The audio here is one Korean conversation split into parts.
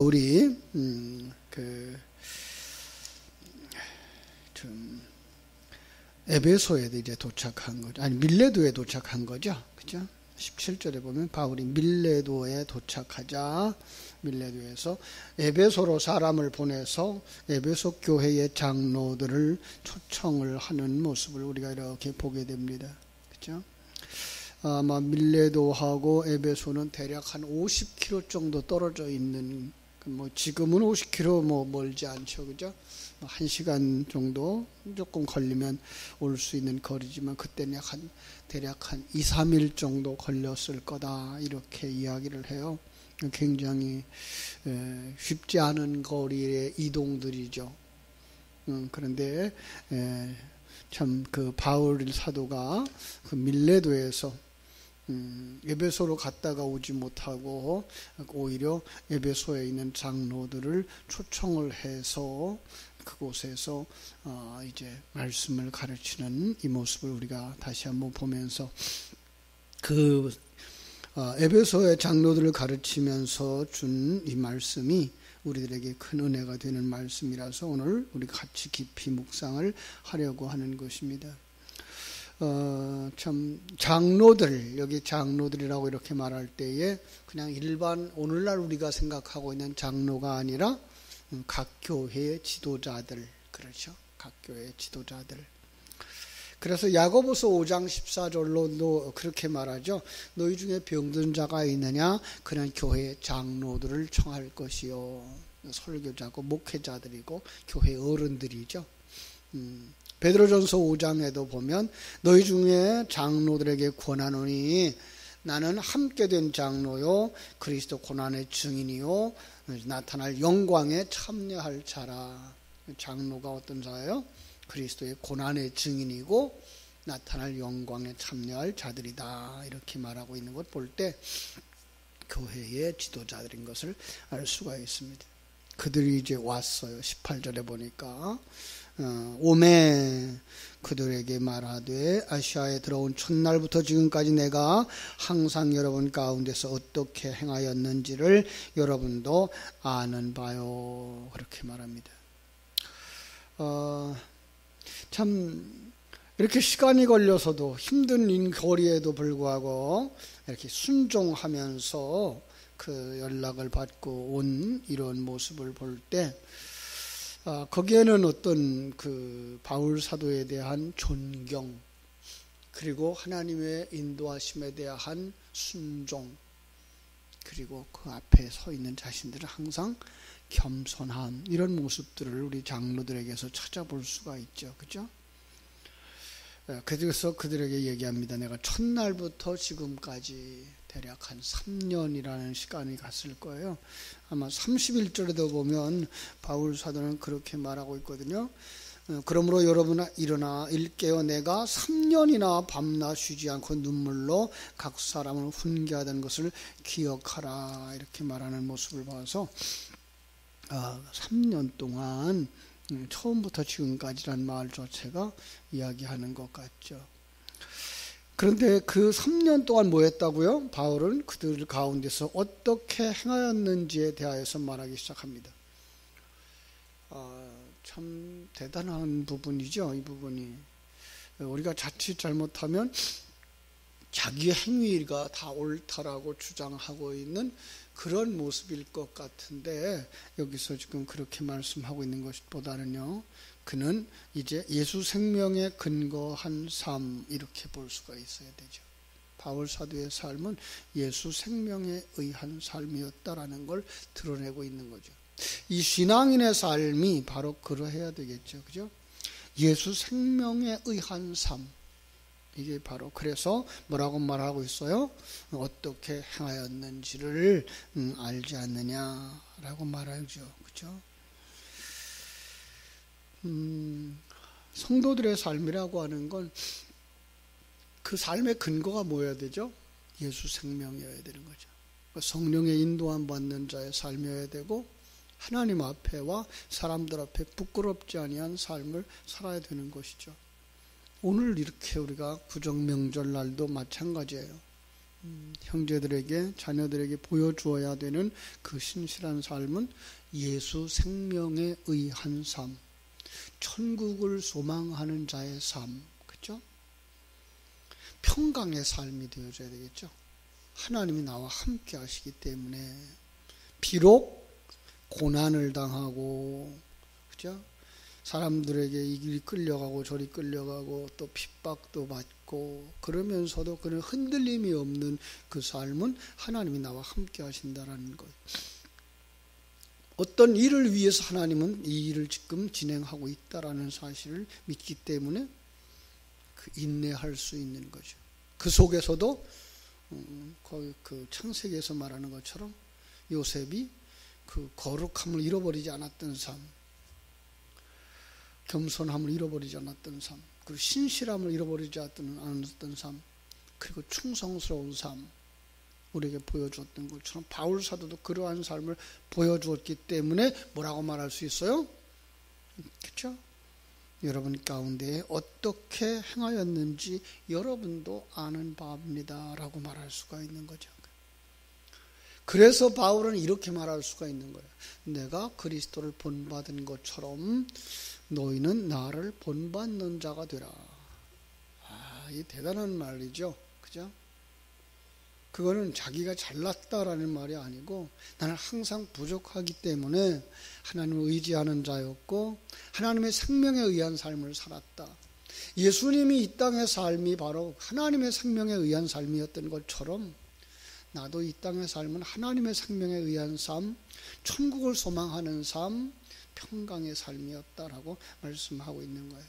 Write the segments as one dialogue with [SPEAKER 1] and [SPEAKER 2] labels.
[SPEAKER 1] 우리 에베소에 이제 도착한 거죠. 아니 밀레도에 도착한 거죠. 그죠? 17절에 보면 바울이 밀레도에 도착하자 밀레도에서 에베소로 사람을 보내서 에베소 교회의 장로들을 초청을 하는 모습을 우리가 이렇게 보게 됩니다. 그죠? 아마 밀레도하고 에베소는 대략 한 50km 정도 떨어져 있는, 뭐 지금은 50km 멀지 않죠. 그죠? 1시간 정도 조금 걸리면 올 수 있는 거리지만 그때는 대략 한 2, 3일 정도 걸렸을 거다 이렇게 이야기를 해요. 굉장히 쉽지 않은 거리의 이동들이죠. 그런데 참 그 바울 사도가 그 밀레도에서 에베소로 갔다가 오지 못하고 오히려 에베소에 있는 장로들을 초청을 해서 그곳에서 이제 말씀을 가르치는 이 모습을 우리가 다시 한번 보면서 에베소의 장로들을 가르치면서 준 이 말씀이 우리들에게 큰 은혜가 되는 말씀이라서 오늘 우리 같이 깊이 묵상을 하려고 하는 것입니다. 참 장로들, 여기 장로들이라고 이렇게 말할 때에 그냥 일반 오늘날 우리가 생각하고 있는 장로가 아니라 각 교회의 지도자들, 그렇죠? 각 교회의 지도자들. 그래서 야고보서 5장 14절로도 그렇게 말하죠. 너희 중에 병든 자가 있느냐? 그는 교회의 장로들을 청할 것이요. 설교자고 목회자들이고 교회 어른들이죠. 베드로전서 5장에도 보면 너희 중에 장로들에게 권하노니 나는 함께 된 장로요 그리스도 고난의 증인이요 나타날 영광에 참여할 자라. 장로가 어떤 자예요? 그리스도의 고난의 증인이고 나타날 영광에 참여할 자들이다. 이렇게 말하고 있는 것 볼 때 교회의 지도자들인 것을 알 수가 있습니다. 그들이 이제 왔어요. 18절에 보니까 오매 그들에게 말하되 아시아에 들어온 첫날부터 지금까지 내가 항상 여러분 가운데서 어떻게 행하였는지를 여러분도 아는 바요. 그렇게 말합니다. 참 이렇게 시간이 걸려서도 힘든 거리에도 불구하고 이렇게 순종하면서 그 연락을 받고 온 이런 모습을 볼 때 거기에는 어떤 그 바울 사도에 대한 존경, 그리고 하나님의 인도하심에 대한 순종, 그리고 그 앞에 서 있는 자신들은 항상 겸손함, 이런 모습들을 우리 장로들에게서 찾아볼 수가 있죠. 그죠? 그래서 그들에게 얘기합니다. 내가 첫날부터 지금까지 대략 한 3년이라는 시간이 갔을 거예요. 아마 31절에도 보면 바울 사도는 그렇게 말하고 있거든요. 그러므로 여러분 일어나 일깨어 내가 3년이나 밤낮 쉬지 않고 눈물로 각 사람을 훈계하던 것을 기억하라. 이렇게 말하는 모습을 봐서 3년 동안 처음부터 지금까지란 말 자체가 이야기하는 것 같죠. 그런데 그 3년 동안 뭐 했다고요? 바울은 그들 가운데서 어떻게 행하였는지에 대하여서 말하기 시작합니다. 참 대단한 부분이죠. 이 부분이 우리가 자칫 잘못하면 자기의 행위가 다 옳다라고 주장하고 있는 그런 모습일 것 같은데 여기서 지금 그렇게 말씀하고 있는 것보다는요, 그는 이제 예수 생명에 근거한 삶, 이렇게 볼 수가 있어야 되죠. 바울 사도의 삶은 예수 생명에 의한 삶이었다라는 걸 드러내고 있는 거죠. 이 신앙인의 삶이 바로 그러해야 되겠죠. 그죠? 예수 생명에 의한 삶. 이게 바로 그래서 뭐라고 말하고 있어요? 어떻게 행하였는지를 알지 않느냐라고 말하죠. 그죠? 성도들의 삶이라고 하는 건 그 삶의 근거가 뭐여야 되죠? 예수 생명이어야 되는 거죠. 성령의 인도함 받는 자의 삶이어야 되고 하나님 앞에와 사람들 앞에 부끄럽지 아니한 삶을 살아야 되는 것이죠. 오늘 이렇게 우리가 구정 명절날도 마찬가지예요. 형제들에게, 자녀들에게 보여주어야 되는 그 신실한 삶은 예수 생명에 의한 삶, 천국을 소망하는 자의 삶, 그렇죠? 평강의 삶이 되어져야 되겠죠. 하나님이 나와 함께 하시기 때문에 비록 고난을 당하고, 그죠? 사람들에게 이 길이 끌려가고 저리 끌려가고 또 핍박도 받고 그러면서도 그런 흔들림이 없는 그 삶은 하나님이 나와 함께 하신다라는 거예요. 어떤 일을 위해서 하나님은 이 일을 지금 진행하고 있다라는 사실을 믿기 때문에 그 인내할 수 있는 거죠. 그 속에서도 그 창세기에서 말하는 것처럼 요셉이 그 거룩함을 잃어버리지 않았던 삶, 겸손함을 잃어버리지 않았던 삶, 그리고 신실함을 잃어버리지 않았던 삶, 그리고 충성스러운 삶, 우리에게 보여주었던 것처럼 바울 사도도 그러한 삶을 보여주었기 때문에 뭐라고 말할 수 있어요? 그렇죠? 여러분 가운데 어떻게 행하였는지 여러분도 아는 바입니다 라고 말할 수가 있는 거죠. 그래서 바울은 이렇게 말할 수가 있는 거예요. 내가 그리스도를 본받은 것처럼 너희는 나를 본받는 자가 되라. 이 대단한 말이죠. 그죠? 그거는 자기가 잘났다라는 말이 아니고 나는 항상 부족하기 때문에 하나님을 의지하는 자였고 하나님의 생명에 의한 삶을 살았다. 예수님이 이 땅의 삶이 바로 하나님의 생명에 의한 삶이었던 것처럼 나도 이 땅의 삶은 하나님의 생명에 의한 삶, 천국을 소망하는 삶, 평강의 삶이었다라고 말씀하고 있는 거예요.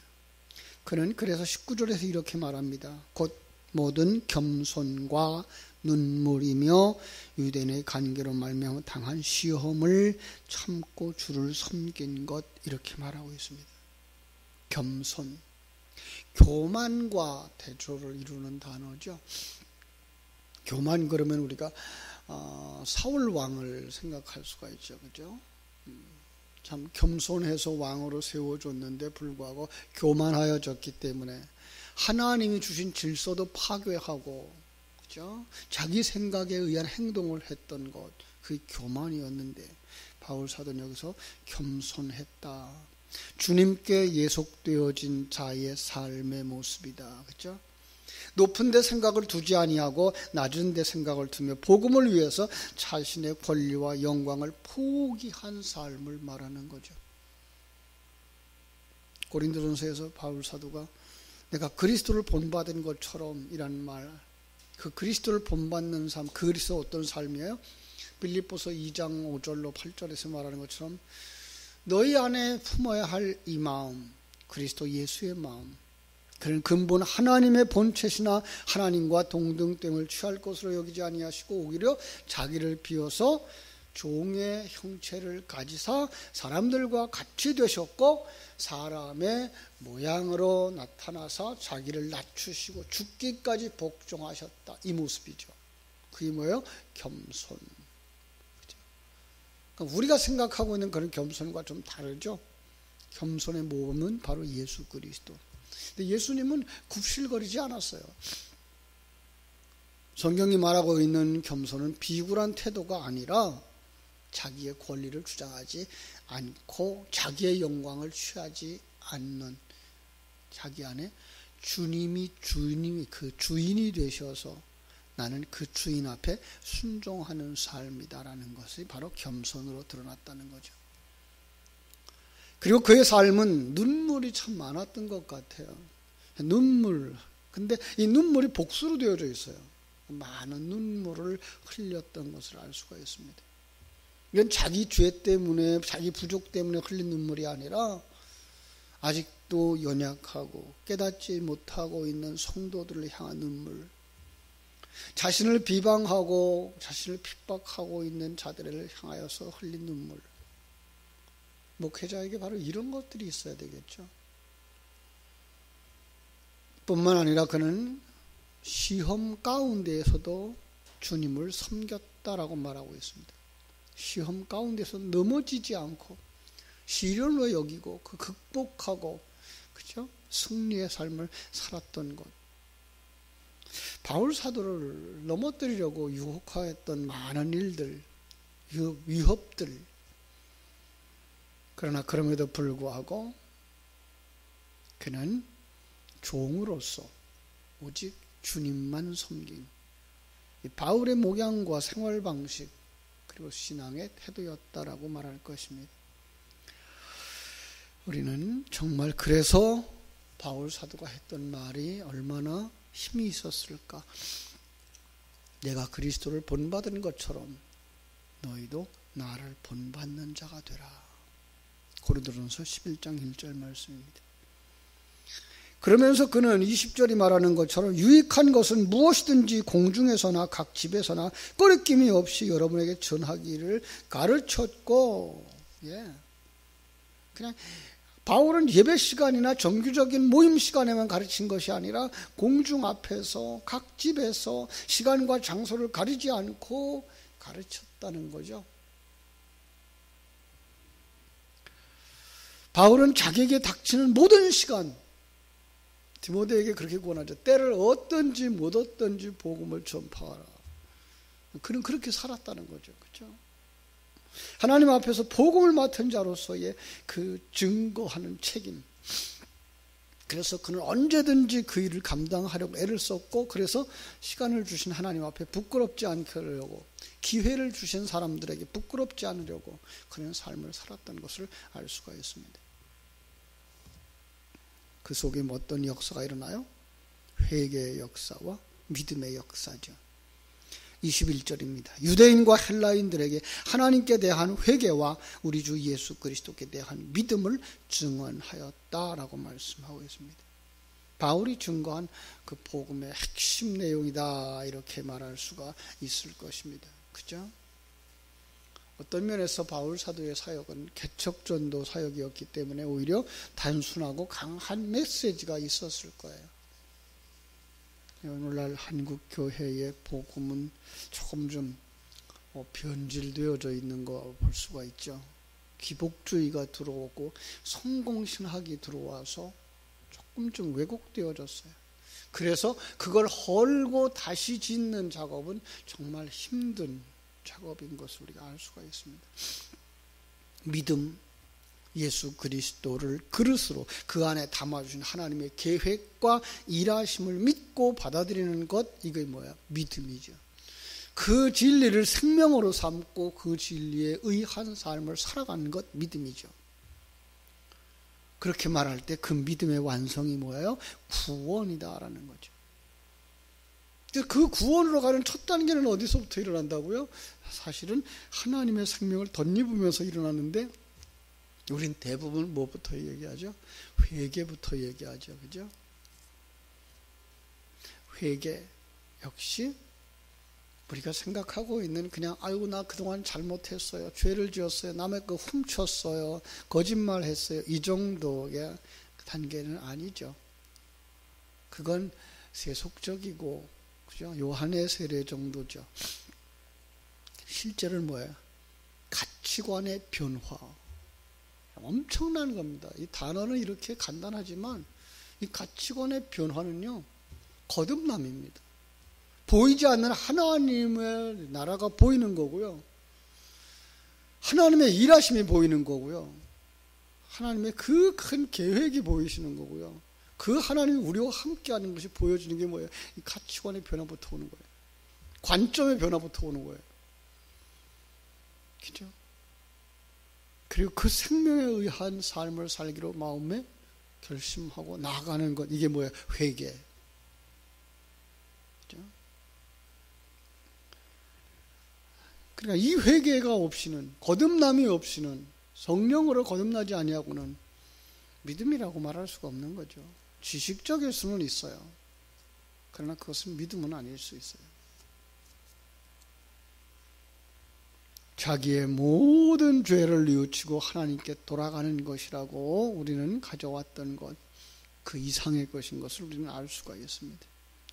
[SPEAKER 1] 그는 그래서 19절에서 이렇게 말합니다. 곧 모든 겸손과 눈물이며 유대인의 관계로 말미암아 당한 시험을 참고 주를 섬긴 것, 이렇게 말하고 있습니다. 겸손, 교만과 대조를 이루는 단어죠. 교만 그러면 우리가 사울 왕을 생각할 수가 있죠. 그죠? 참 겸손해서 왕으로 세워줬는데 불구하고 교만하여졌기 때문에 하나님이 주신 질서도 파괴하고, 그죠? 자기 생각에 의한 행동을 했던 것, 그게 교만이었는데 바울 사도는 여기서 겸손했다. 주님께 예속되어진 자의 삶의 모습이다. 그죠? 높은 데 생각을 두지 아니하고 낮은 데 생각을 두며 복음을 위해서 자신의 권리와 영광을 포기한 삶을 말하는 거죠. 고린도전서에서 바울 사도가 내가 그리스도를 본받은 것처럼 이란 말, 그 그리스도를 본받는 삶, 그리스도 어떤 삶이에요? 빌립보서 2장 5절로 8절에서 말하는 것처럼 너희 안에 품어야 할 이 마음, 그리스도 예수의 마음, 그는 근본 하나님의 본체시나 하나님과 동등됨을 취할 것으로 여기지 아니하시고 오히려 자기를 비워서 종의 형체를 가지사 사람들과 같이 되셨고 사람의 모양으로 나타나사 자기를 낮추시고 죽기까지 복종하셨다. 이 모습이죠. 그게 뭐예요? 겸손. 그러니까 우리가 생각하고 있는 그런 겸손과 좀 다르죠. 겸손의 모범은 바로 예수 그리스도. 근데 예수님은 굽실거리지 않았어요. 성경이 말하고 있는 겸손은 비굴한 태도가 아니라 자기의 권리를 주장하지 않고 자기의 영광을 취하지 않는, 자기 안에 주님이 그 주인이 되셔서 나는 그 주인 앞에 순종하는 삶이다라는 것이 바로 겸손으로 드러났다는 거죠. 그리고 그의 삶은 눈물이 참 많았던 것 같아요. 눈물. 근데 이 눈물이 복수로 되어져 있어요. 많은 눈물을 흘렸던 것을 알 수가 있습니다. 이건 자기 죄 때문에, 자기 부족 때문에 흘린 눈물이 아니라 아직도 연약하고 깨닫지 못하고 있는 성도들을 향한 눈물, 자신을 비방하고 자신을 핍박하고 있는 자들을 향하여서 흘린 눈물. 목회자에게 바로 이런 것들이 있어야 되겠죠. 뿐만 아니라 그는 시험 가운데에서도 주님을 섬겼다라고 말하고 있습니다. 시험 가운데서 넘어지지 않고 시련으로 여기고 그 극복하고, 그죠? 승리의 삶을 살았던 것. 바울 사도를 넘어뜨리려고 유혹하였던 많은 일들, 위협들, 그러나 그럼에도 불구하고 그는 종으로서 오직 주님만 섬긴 바울의 목양과 생활 방식 그리고 신앙의 태도였다라고 말할 것입니다. 우리는 정말 그래서 바울 사도가 했던 말이 얼마나 힘이 있었을까? 내가 그리스도를 본받은 것처럼 너희도 나를 본받는 자가 되라. 고린도전서 11장 1절 말씀입니다. 그러면서 그는 20절이 말하는 것처럼 유익한 것은 무엇이든지 공중에서나 각 집에서나 꺼리낌이 없이 여러분에게 전하기를 가르쳤고, 그냥 바울은 예배 시간이나 정규적인 모임 시간에만 가르친 것이 아니라 공중 앞에서 각 집에서 시간과 장소를 가리지 않고 가르쳤다는 거죠. 바울은 자기에게 닥치는 모든 시간, 디모데에게 그렇게 권하죠. 때를 얻든지 못 얻든지 복음을 전파하라. 그는 그렇게 살았다는 거죠. 그렇죠? 하나님 앞에서 복음을 맡은 자로서의 그 증거하는 책임. 그래서 그는 언제든지 그 일을 감당하려고 애를 썼고, 그래서 시간을 주신 하나님 앞에 부끄럽지 않게 하려고, 기회를 주신 사람들에게 부끄럽지 않으려고 그런 삶을 살았다는 것을 알 수가 있습니다. 그 속에 어떤 역사가 일어나요? 회개의 역사와 믿음의 역사죠. 21절입니다. 유대인과 헬라인들에게 하나님께 대한 회개와 우리 주 예수 그리스도께 대한 믿음을 증언하였다라고 말씀하고 있습니다. 바울이 증거한 그 복음의 핵심 내용이다, 이렇게 말할 수가 있을 것입니다. 그죠? 어떤 면에서 바울 사도의 사역은 개척전도 사역이었기 때문에 오히려 단순하고 강한 메시지가 있었을 거예요. 오늘날 한국 교회의 복음은 조금 좀 변질되어져 있는 거 볼 수가 있죠. 기복주의가 들어오고 성공신학이 들어와서 조금 좀 왜곡되어졌어요. 그래서 그걸 헐고 다시 짓는 작업은 정말 힘든 작업인 것을 우리가 알 수가 있습니다. 믿음, 예수 그리스도를 그릇으로 그 안에 담아주신 하나님의 계획과 일하심을 믿고 받아들이는 것, 이게 뭐야? 믿음이죠. 그 진리를 생명으로 삼고 그 진리에 의한 삶을 살아가는 것, 믿음이죠. 그렇게 말할 때 그 믿음의 완성이 뭐예요? 구원이다라는 거죠. 그 구원으로 가는 첫 단계는 어디서부터 일어난다고요? 사실은 하나님의 생명을 덧입으면서 일어나는데, 우린 대부분 뭐부터 얘기하죠? 회개부터 얘기하죠. 그죠? 회개 역시 우리가 생각하고 있는 그냥 아이고 나 그동안 잘못했어요. 죄를 지었어요. 남의 거 훔쳤어요. 거짓말했어요. 이 정도의 단계는 아니죠. 그건 세속적이고, 그죠? 요한의 세례 정도죠. 실제로는 뭐예요? 가치관의 변화. 엄청난 겁니다. 이 단어는 이렇게 간단하지만 이 가치관의 변화는요, 거듭남입니다. 보이지 않는 하나님의 나라가 보이는 거고요. 하나님의 일하심이 보이는 거고요. 하나님의 그 큰 계획이 보이시는 거고요. 그 하나님이 우리와 함께하는 것이 보여지는 게 뭐예요? 이 가치관의 변화부터 오는 거예요. 관점의 변화부터 오는 거예요. 그죠? 그리고 그 생명에 의한 삶을 살기로 마음에 결심하고 나아가는 것, 이게 뭐예요? 회개. 그죠? 그러니까 이 회개가 없이는, 거듭남이 없이는, 성령으로 거듭나지 아니하고는 믿음이라고 말할 수가 없는 거죠. 지식적일 수는 있어요. 그러나 그것은 믿음은 아닐 수 있어요. 자기의 모든 죄를 뉘우치고 하나님께 돌아가는 것이라고 우리는 가져왔던 것, 그 이상의 것인 것을 우리는 알 수가 있습니다.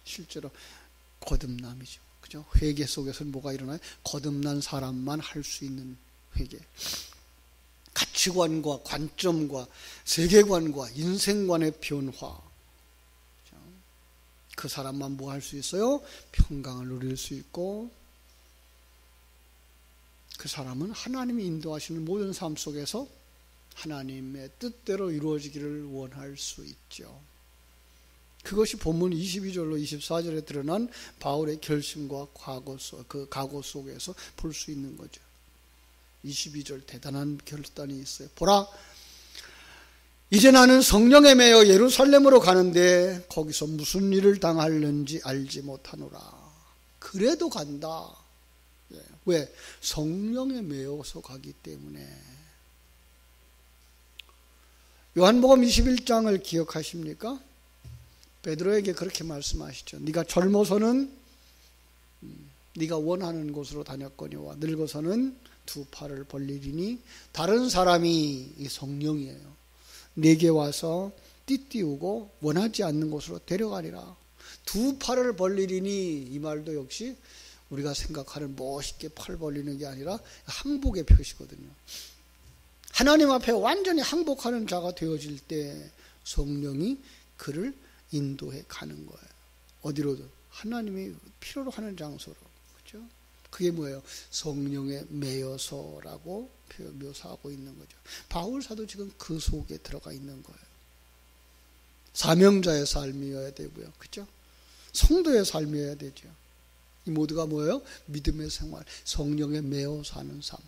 [SPEAKER 1] 실제로 거듭남이죠. 그죠? 회개 속에서는 뭐가 일어나요? 거듭난 사람만 할 수 있는 회개. 가치관과 관점과 세계관과 인생관의 변화. 그 사람만 뭐 할 수 있어요? 평강을 누릴 수 있고, 그 사람은 하나님이 인도하시는 모든 삶 속에서 하나님의 뜻대로 이루어지기를 원할 수 있죠. 그것이 본문 22절로 24절에 드러난 바울의 결심과 각오 속에서 볼 수 있는 거죠. 22절 대단한 결단이 있어요. 보라, 이제 나는 성령에 매여 예루살렘으로 가는데 거기서 무슨 일을 당할는지 알지 못하노라. 그래도 간다. 왜? 성령에 매여서 가기 때문에. 요한복음 21장을 기억하십니까? 베드로에게 그렇게 말씀하시죠. 네가 젊어서는 네가 원하는 곳으로 다녔거니와 늙어서는 두 팔을 벌리리니 다른 사람이 이 성령이에요. 내게 와서 띠띠우고 원하지 않는 곳으로 데려가리라. 두 팔을 벌리리니 이 말도 역시 우리가 생각하는 멋있게 팔 벌리는 게 아니라 항복의 표시거든요. 하나님 앞에 완전히 항복하는 자가 되어질 때 성령이 그를 인도해 가는 거예요. 어디로든 하나님이 필요로 하는 장소로. 그렇죠? 그게 뭐예요? 성령에 매여서라고 묘사하고 있는 거죠. 바울 사도 지금 그 속에 들어가 있는 거예요. 사명자의 삶이어야 되고요. 그렇죠? 성도의 삶이어야 되죠. 이 모두가 뭐예요? 믿음의 생활, 성령에 매여 사는 삶.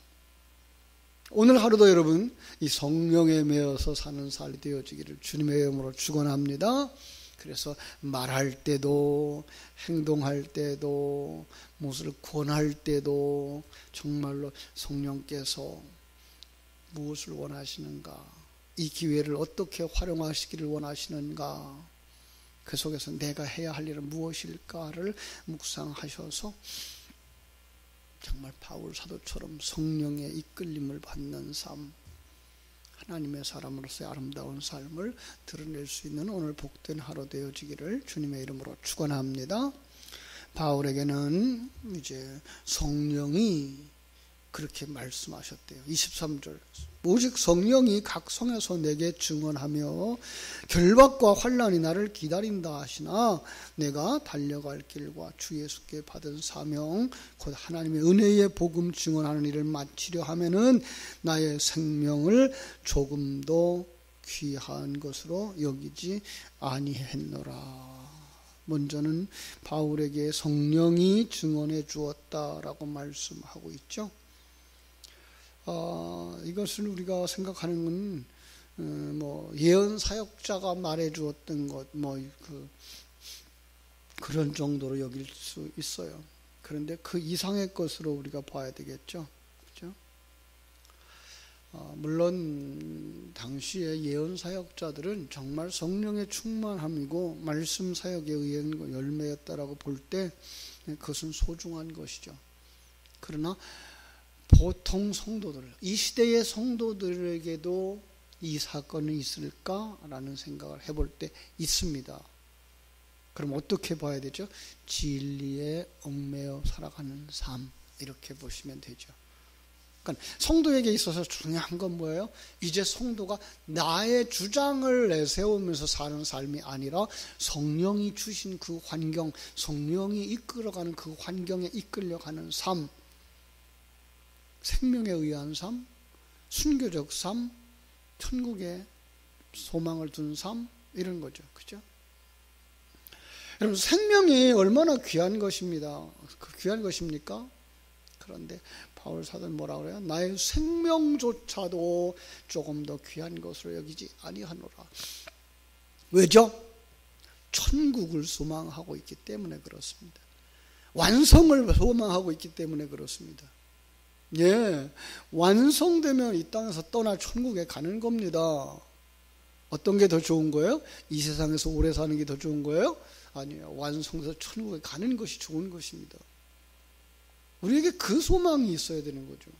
[SPEAKER 1] 오늘 하루도 여러분 이 성령에 매여서 사는 삶이 되어지기를 주님의 이름으로 축원합니다. 그래서 말할 때도 행동할 때도 무엇을 권할 때도 정말로 성령께서 무엇을 원하시는가, 이 기회를 어떻게 활용하시기를 원하시는가, 그 속에서 내가 해야 할 일은 무엇일까를 묵상하셔서 정말 바울 사도처럼 성령의 이끌림을 받는 삶, 하나님의 사람으로서의 아름다운 삶을 드러낼 수 있는 오늘 복된 하루 되어지기를 주님의 이름으로 축원합니다. 바울에게는 이제 성령이 그렇게 말씀하셨대요. 23절. 오직 성령이 각 성에서 내게 증언하며 결박과 환난이 나를 기다린다 하시나 내가 달려갈 길과 주 예수께 받은 사명 곧 하나님의 은혜의 복음 증언하는 일을 마치려 하면은 나의 생명을 조금도 귀한 것으로 여기지 아니했노라. 먼저는 바울에게 성령이 증언해 주었다라고 말씀하고 있죠. 이것을 우리가 생각하는 건 예언 사역자가 말해 주었던 것 그런 정도로 여길 수 있어요. 그런데 그 이상의 것으로 우리가 봐야 되겠죠. 그렇죠? 물론 당시의 예언 사역자들은 정말 성령의 충만함이고 말씀 사역에 의한 열매였다라고 볼 때 그것은 소중한 것이죠. 그러나 보통 성도들, 이 시대의 성도들에게도 이 사건이 있을까라는 생각을 해볼 때 있습니다. 그럼 어떻게 봐야 되죠? 진리에 얽매여 살아가는 삶, 이렇게 보시면 되죠. 그러니까 성도에게 있어서 중요한 건 뭐예요? 이제 성도가 나의 주장을 내세우면서 사는 삶이 아니라 성령이 주신 그 환경, 성령이 이끌어가는 그 환경에 이끌려가는 삶, 생명에 의한 삶, 순교적 삶, 천국에 소망을 둔 삶, 이런 거죠. 그죠? 여러분, 생명이 얼마나 귀한 것입니다. 귀한 것입니까? 그런데 바울 사도는 뭐라 그래요? 나의 생명조차도 조금 더 귀한 것으로 여기지 아니하노라. 왜죠? 천국을 소망하고 있기 때문에 그렇습니다. 완성을 소망하고 있기 때문에 그렇습니다. 예, 완성되면 이 땅에서 떠나 천국에 가는 겁니다. 어떤 게 더 좋은 거예요? 이 세상에서 오래 사는 게 더 좋은 거예요? 아니에요. 완성돼서 천국에 가는 것이 좋은 것입니다. 우리에게 그 소망이 있어야 되는 거죠.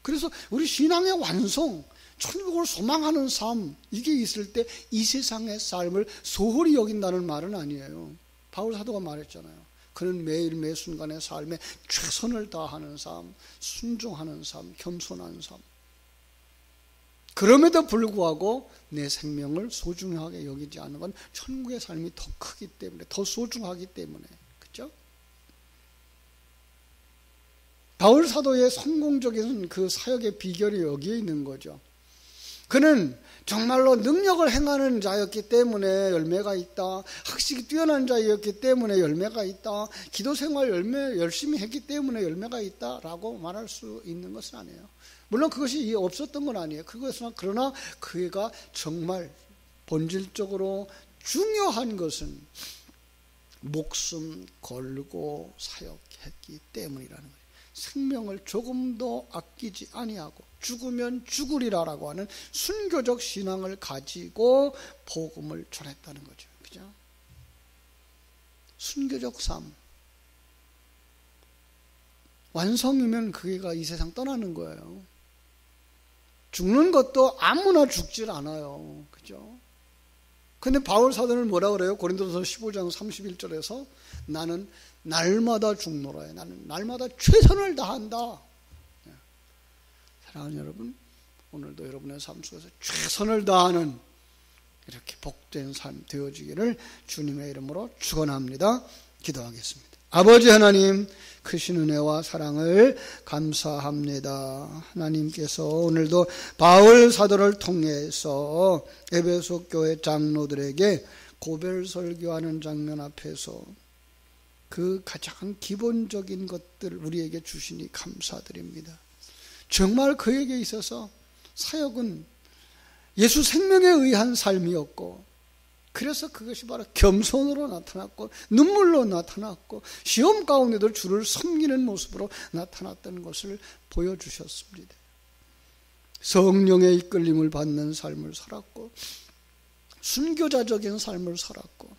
[SPEAKER 1] 그래서 우리 신앙의 완성, 천국을 소망하는 삶, 이게 있을 때 이 세상의 삶을 소홀히 여긴다는 말은 아니에요. 바울 사도가 말했잖아요. 그는 매일 매 순간의 삶에 최선을 다하는 삶, 순종하는 삶, 겸손한 삶. 그럼에도 불구하고 내 생명을 소중하게 여기지 않는 건 천국의 삶이 더 크기 때문에, 더 소중하기 때문에, 그죠? 바울 사도의 성공적인 그 사역의 비결이 여기에 있는 거죠. 그는 정말로 능력을 행하는 자였기 때문에 열매가 있다. 학식이 뛰어난 자였기 때문에 열매가 있다. 기도 생활 열심히 했기 때문에 열매가 있다라고 말할 수 있는 것은 아니에요. 물론 그것이 없었던 건 아니에요. 그러나 그가 정말 본질적으로 중요한 것은 목숨 걸고 사역했기 때문이라는 거예요. 생명을 조금도 아끼지 아니하고 죽으면 죽으리라라고 하는 순교적 신앙을 가지고 복음을 전했다는 거죠. 그죠? 순교적 삶. 완성이면 그가 이 세상 떠나는 거예요. 죽는 것도 아무나 죽질 않아요. 그죠? 근데 바울 사도는 뭐라 그래요? 고린도서 15장 31절에서 나는 날마다 죽노라. 나는 날마다 최선을 다한다. 사랑하는 여러분, 오늘도 여러분의 삶 속에서 최선을 다하는 이렇게 복된 삶 되어지기를 주님의 이름으로 축원합니다. 기도하겠습니다. 아버지 하나님, 크신 은혜와 사랑을 감사합니다. 하나님께서 오늘도 바울 사도를 통해서 에베소 교회 장로들에게 고별 설교하는 장면 앞에서 그 가장 기본적인 것들 우리에게 주시니 감사드립니다. 정말 그에게 있어서 사역은 예수 생명에 의한 삶이었고, 그래서 그것이 바로 겸손으로 나타났고 눈물로 나타났고 시험 가운데도 주를 섬기는 모습으로 나타났던 것을 보여주셨습니다. 성령의 이끌림을 받는 삶을 살았고 순교자적인 삶을 살았고,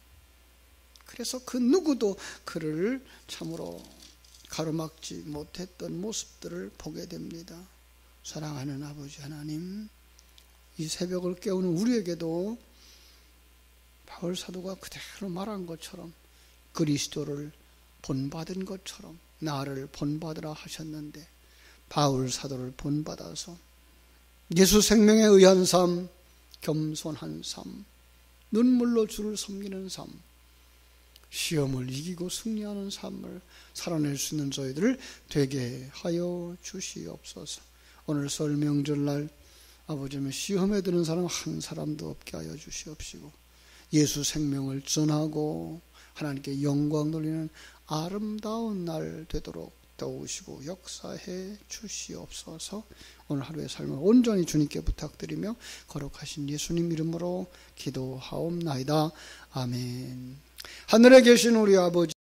[SPEAKER 1] 그래서 그 누구도 그를 참으로 가로막지 못했던 모습들을 보게 됩니다. 사랑하는 아버지 하나님, 이 새벽을 깨우는 우리에게도 바울 사도가 그대로 말한 것처럼 그리스도를 본받은 것처럼 나를 본받으라 하셨는데, 바울 사도를 본받아서 예수 생명에 의한 삶, 겸손한 삶, 눈물로 주를 섬기는 삶, 시험을 이기고 승리하는 삶을 살아낼 수 있는 저희들을 되게 하여 주시옵소서. 오늘 설 명절날 아버지의 시험에 드는 사람 한 사람도 없게 하여 주시옵시고, 예수 생명을 전하고 하나님께 영광 돌리는 아름다운 날 되도록 도우시고 역사해 주시옵소서. 오늘 하루의 삶을 온전히 주님께 부탁드리며 거룩하신 예수님 이름으로 기도하옵나이다. 아멘. 하늘에 계신 우리 아버지,